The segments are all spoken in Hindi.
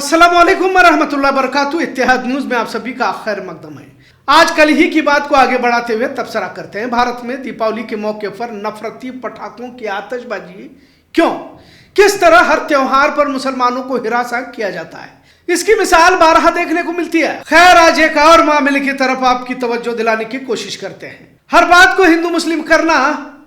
अस्सलाम वालेकुम वरहमतुल्लाहि वबरकातुहू। इत्तेहाद न्यूज में आप सभी का खैर मकदम है। आज कल ही की बात को आगे बढ़ाते हुए तबसरा करते हैं। भारत में दीपावली के मौके पर नफरती पटाखों की आतिशबाजी क्यों, किस तरह हर त्योहार पर मुसलमानों को हिरासा किया जाता है, इसकी मिसाल बारहा देखने को मिलती है। खैर, आज एक और मामले की तरफ आपकी तवज्जो दिलाने की कोशिश करते हैं। हर बात को हिंदू मुस्लिम करना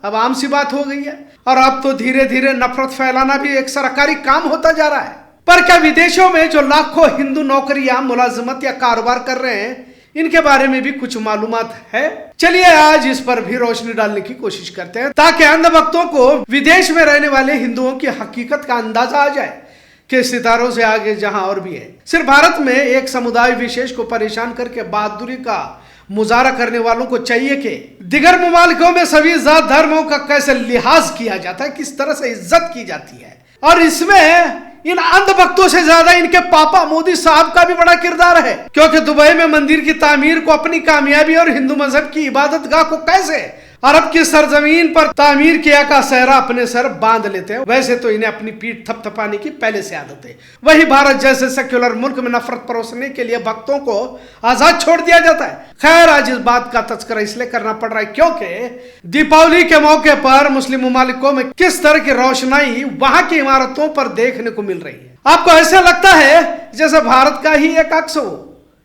अब आम सी बात हो गई है और अब तो धीरे धीरे नफरत फैलाना भी एक सरकारी काम होता जा रहा है। पर क्या विदेशों में जो लाखों हिंदू नौकरियां, मुलाजमत या कारोबार कर रहे हैं, इनके बारे में भी कुछ मालूमात है? चलिए आज इस पर भी रोशनी डालने की कोशिश करते हैं ताकि अंधभक्तों को विदेश में रहने वाले हिंदुओं की हकीकत का अंदाजा आ जाए कि सितारों से आगे जहां और भी है। सिर्फ भारत में एक समुदाय विशेष को परेशान करके बहादुरी का मुजाहरा करने वालों को चाहिए कि दिगर मुमालिकों में सभी जात धर्मों का कैसे लिहाज किया जाता है, किस तरह से इज्जत की जाती है। और इसमें इन अंधभक्तों से ज्यादा इनके पापा मोदी साहब का भी बड़ा किरदार है, क्योंकि दुबई में मंदिर की तामीर को अपनी कामयाबी और हिंदू मजहब की इबादतगाह को कैसे अरब की सरजमीन पर तामीर किया का सहरा अपने सर बांध लेते हैं। वैसे तो इन्हें अपनी पीठ थपथपाने की पहले से आदत है। वही भारत जैसे सेक्युलर मुल्क में नफरत परोसने के लिए भक्तों को आजाद छोड़ दिया जाता है। खैर, आज इस बात का तस्करा इसलिए करना पड़ रहा है क्योंकि दीपावली के मौके पर मुस्लिम मुमालिकों में किस तरह की रोशनाई वहां की इमारतों पर देखने को मिल रही है। आपको ऐसा लगता है जैसे भारत का ही एक अक्स हो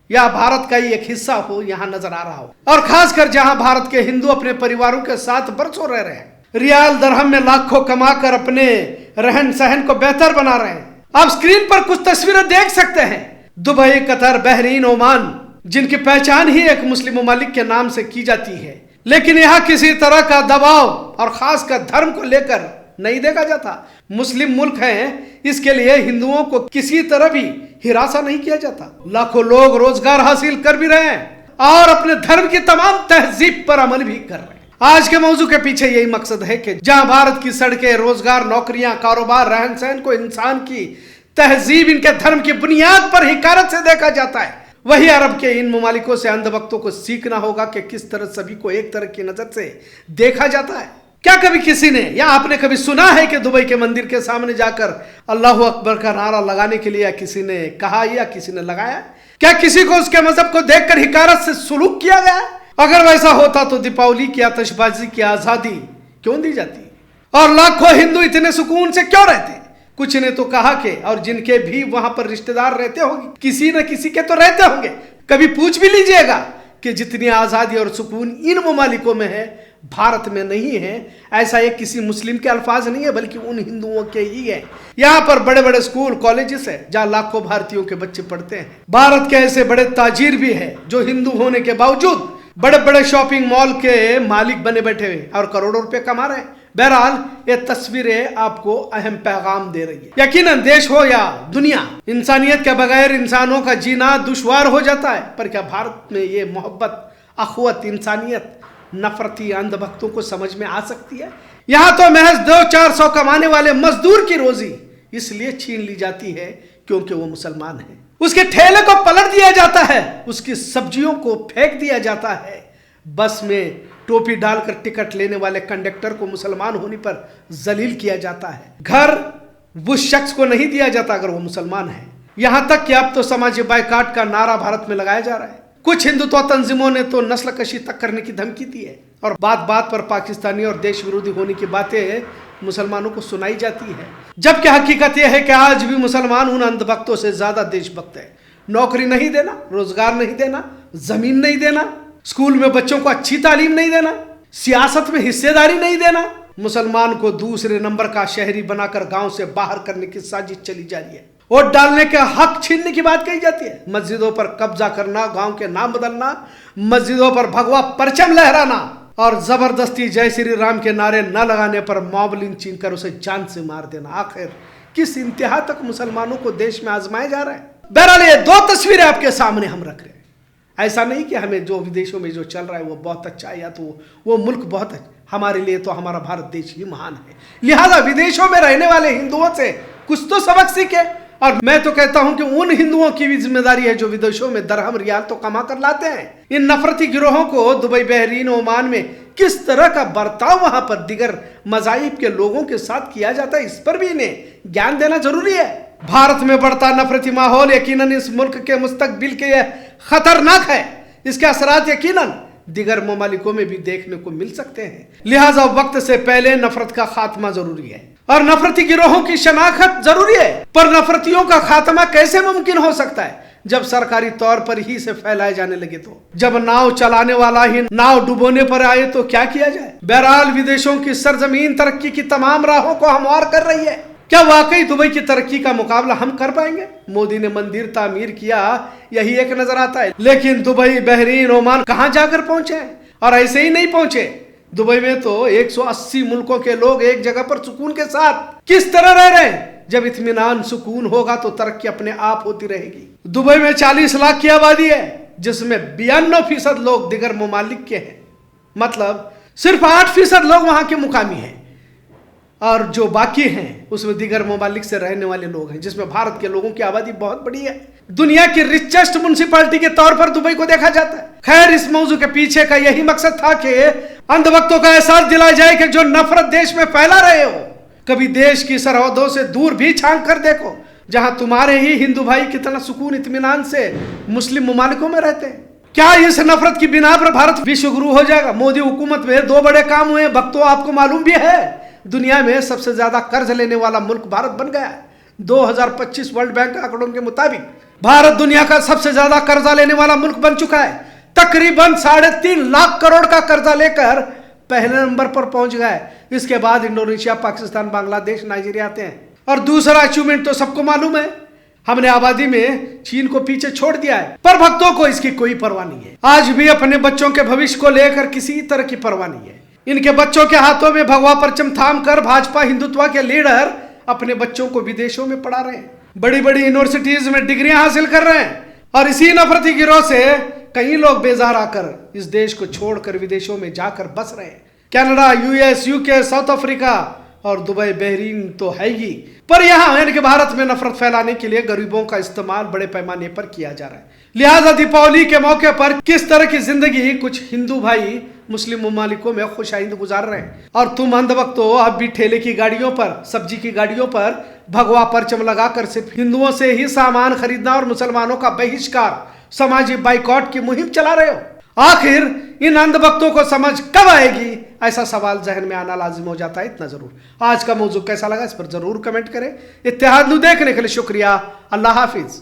या भारत का ही एक हिस्सा हो यहाँ नजर आ रहा हो, और खासकर जहां भारत के हिंदू अपने परिवारों के साथ बरसों रह रहे हैं, रियाल दरहम में लाखों कमाकर अपने रहन सहन को बेहतर बना रहे हैं। आप स्क्रीन पर कुछ तस्वीरें देख सकते हैं। दुबई, कतर, बहरीन, ओमान, जिनकी पहचान ही एक मुस्लिम ममालिक के नाम से की जाती है, लेकिन यहाँ किसी तरह का दबाव और खासकर धर्म को लेकर नहीं देखा जाता। मुस्लिम मुल्क है, इसके लिए हिंदुओं को किसी तरह भी हिरासा नहीं किया जाता। लाखों लोग रोजगार हासिल कर भी रहे हैं और अपने धर्म की तमाम तहजीब पर अमल भी कर रहे हैं। आज के मौजू के पीछे यही मकसद है कि जहां भारत की सड़कें, रोजगार, नौकरियां, कारोबार, रहन सहन को इंसान की तहजीब, इनके धर्म की बुनियाद पर हिकारत से देखा जाता है, वही अरब के इन ममालिकों से अंधभक्तों को सीखना होगा कि किस तरह सभी को एक तरह की नजर से देखा जाता है। क्या कभी किसी ने या आपने कभी सुना है कि दुबई के मंदिर के सामने जाकर अल्लाह अकबर का नारा लगाने के लिए किसी ने कहा या किसी ने लगाया? क्या किसी को उसके मजहब को देखकर हिकारत से सुलूक किया गया? अगर वैसा होता तो दीपावली की आतिशबाजी की आजादी क्यों दी जाती और लाखों हिंदू इतने सुकून से क्यों रहते? कुछ ने तो कहा कि और जिनके भी वहां पर रिश्तेदार रहते होंगे, किसी न किसी के तो रहते होंगे, कभी पूछ भी लीजिएगा कि जितनी आजादी और सुकून इन ममालिकों में है, भारत में नहीं है। ऐसा ये किसी मुस्लिम के अल्फाज नहीं है, बल्कि उन हिंदुओं के ही है। यहाँ पर बड़े बड़े स्कूल, कॉलेजेस है जहाँ लाखों भारतीयों के बच्चे पढ़ते हैं। भारत के ऐसे बड़े ताजिर भी है जो हिंदू होने के बावजूद बड़े बड़े शॉपिंग मॉल के मालिक बने बैठे हुए और करोड़ों रुपए कमा रहे हैं। बहरहाल ये तस्वीरें आपको अहम पैगाम दे रही है। यकीनन देश हो या दुनिया, इंसानियत के बगैर इंसानों का जीना दुश्वार हो जाता है। पर क्या भारत में ये मोहब्बत, अखुवत, इंसानियत नफरती अंधभक्तों को समझ में आ सकती है? यहाँ तो महज 200-400 कमाने वाले मजदूर की रोजी इसलिए छीन ली जाती है क्योंकि वो मुसलमान है। उसके ठेले को पलट दिया जाता है, उसकी सब्जियों को फेंक दिया जाता है। बस में टोपी डालकर टिकट लेने वाले कंडक्टर को मुसलमान होने पर जलील किया जाता है। घर उस शख्स को नहीं दिया जाता अगर वो मुसलमान है। यहां तक कि अब तो समाजी बायकाट का नारा भारत में लगाया जा रहा है। कुछ हिंदुत्व तंजीमों ने तो नस्ल कशी तक करने की धमकी दी है और बात बात पर पाकिस्तानी और देश विरोधी होने की बातें मुसलमानों को सुनाई जाती है, जबकि हकीकत यह है कि आज भी मुसलमान उन अंधभक्तों से ज्यादा देशभक्त है। नौकरी नहीं देना, रोजगार नहीं देना, जमीन नहीं देना, स्कूल में बच्चों को अच्छी तालीम नहीं देना, सियासत में हिस्सेदारी नहीं देना, मुसलमान को दूसरे नंबर का शहरी बनाकर गांव से बाहर करने की साजिश चली जा रही है। वोट डालने के हक छीनने की बात कही जाती है। मस्जिदों पर कब्जा करना, गांव के नाम बदलना, मस्जिदों पर भगवा परचम लहराना और जबरदस्ती जय श्री राम के नारे न लगाने पर मॉब लिंचिंग कर उसे जान से मार देना। आखिर किस इंतहा तक मुसलमानों को देश में आजमाया जा रहा है? बहरहाल ये दो तस्वीरें आपके सामने हम रख रहे हैं। ऐसा नहीं कि हमें जो विदेशों में जो चल रहा है वो बहुत अच्छा है या तो वो मुल्क बहुत अच्छा। हमारे लिए तो हमारा भारत देश ही महान है। लिहाजा विदेशों में रहने वाले हिंदुओं से कुछ तो सबक सीखे। और मैं तो कहता हूं कि उन हिंदुओं की भी जिम्मेदारी है जो विदेशों में दरहम रियाल तो कमा कर लाते हैं। इन नफरती गिरोहों को दुबई, बहरीन, ओमान में किस तरह का बर्ताव वहां पर दिगर मज़ाहिब के लोगों के साथ किया जाता है, इस पर भी इन्हें ज्ञान देना जरूरी है। भारत में बढ़ता नफरती माहौल यकीनन इस मुल्क के मुस्तकबिल के लिए खतरनाक है। इसके असरात यकीनन दिगर ममालिकों में भी देखने को मिल सकते हैं। लिहाजा वक्त से पहले नफरत का खात्मा जरूरी है और नफरती गिरोहों की शनाख्त जरूरी है। पर नफरतियों का खात्मा कैसे मुमकिन हो सकता है जब सरकारी तौर पर ही से फैलाए जाने लगे? तो जब नाव चलाने वाला ही नाव डुबोने पर आए तो क्या किया जाए? बहरहाल विदेशों की सरजमीन तरक्की की तमाम राहों को हमवार कर रही है। क्या वाकई दुबई की तरक्की का मुकाबला हम कर पाएंगे? मोदी ने मंदिर तामीर किया, यही एक नजर आता है, लेकिन दुबई, बहरीन, ओमान कहां जाकर पहुंचे? और ऐसे ही नहीं पहुंचे। दुबई में तो 180 मुल्कों के लोग एक जगह पर सुकून के साथ किस तरह रह रहे हैं? जब इत्मीनान सुकून होगा तो तरक्की अपने आप होती रहेगी। दुबई में 40 लाख की आबादी है, जिसमें 92% लोग दिगर ममालिक के हैं। मतलब सिर्फ 8% लोग वहां के मुकामी हैं और जो बाकी हैं उसमें दिगर ममालिक से रहने वाले लोग हैं, जिसमें भारत के लोगों की आबादी बहुत बड़ी है। दुनिया की रिचेस्ट म्युनिसिपैलिटी के तौर पर दुबई को देखा जाता है। खैर, इस मौजू के पीछे का यही मकसद था कि अंधभक्तों का एहसास दिलाया जाए कि जो नफरत देश में फैला रहे हो, कभी देश की सरहदों से दूर भी झांक कर देखो, जहां तुम्हारे ही हिंदू भाई कितना सुकून इत्मीनान से मुस्लिम ममालिकों में रहते हैं। क्या इस नफरत की बिना पर भारत विश्व गुरु हो जाएगा? मोदी हुकूमत में 2 बड़े काम हुए। भक्तों, आपको मालूम भी है दुनिया में सबसे ज्यादा कर्ज लेने वाला मुल्क भारत बन गया है। 2025 वर्ल्ड बैंक आंकड़ों के मुताबिक भारत दुनिया का सबसे ज्यादा कर्जा लेने वाला मुल्क बन चुका है। तकरीबन 3.5 लाख करोड़ का कर्जा लेकर पहले नंबर पर पहुंच गया है। इसके बाद इंडोनेशिया, पाकिस्तान, बांग्लादेश, नाइजीरिया आते हैं। और दूसरा अचीवमेंट तो सबको मालूम है, हमने आबादी में चीन को पीछे छोड़ दिया है। पर भक्तों को इसकी कोई परवाह नहीं है। आज भी अपने बच्चों के भविष्य को लेकर किसी तरह की परवाह नहीं है। इनके बच्चों के हाथों में भगवा परचम थाम कर भाजपा हिंदुत्व के लीडर अपने बच्चों को विदेशों में पढ़ा रहे हैं, बड़ी बड़ी यूनिवर्सिटीज में डिग्रियां हासिल कर रहे हैं। और इसी नफरती गिरोह से कई लोग बेजार आकर इस देश को छोड़कर विदेशों में जाकर बस रहे हैं। Canada, US, UK, south Africa और दुबई, बहरीन तो है ही। पर यहाँ यानी कि भारत में नफरत फैलाने के लिए गरीबों का इस्तेमाल बड़े पैमाने पर किया जा रहा है। लिहाजा दीपावली के मौके पर किस तरह की जिंदगी कुछ हिंदू भाई मुस्लिम ममालिकों में खुशाइंद गुजार रहे हैं, और तुम अंधभक्तों अब भी ठेले की गाड़ियों पर, सब्जी की गाड़ियों पर भगवा परचम लगाकर सिर्फ हिंदुओं से ही सामान खरीदना और मुसलमानों का बहिष्कार, समाजी बाइकॉट की मुहिम चला रहे हो। आखिर इन अंधभक्तों को समझ कब आएगी? ऐसा सवाल जहन में आना लाजिम हो जाता है। इतना जरूर। आज का मौजू कैसा लगा इस पर जरूर कमेंट करें। इत्तेहाद न्यूज़ देखने के लिए शुक्रिया। अल्लाह हाफिज।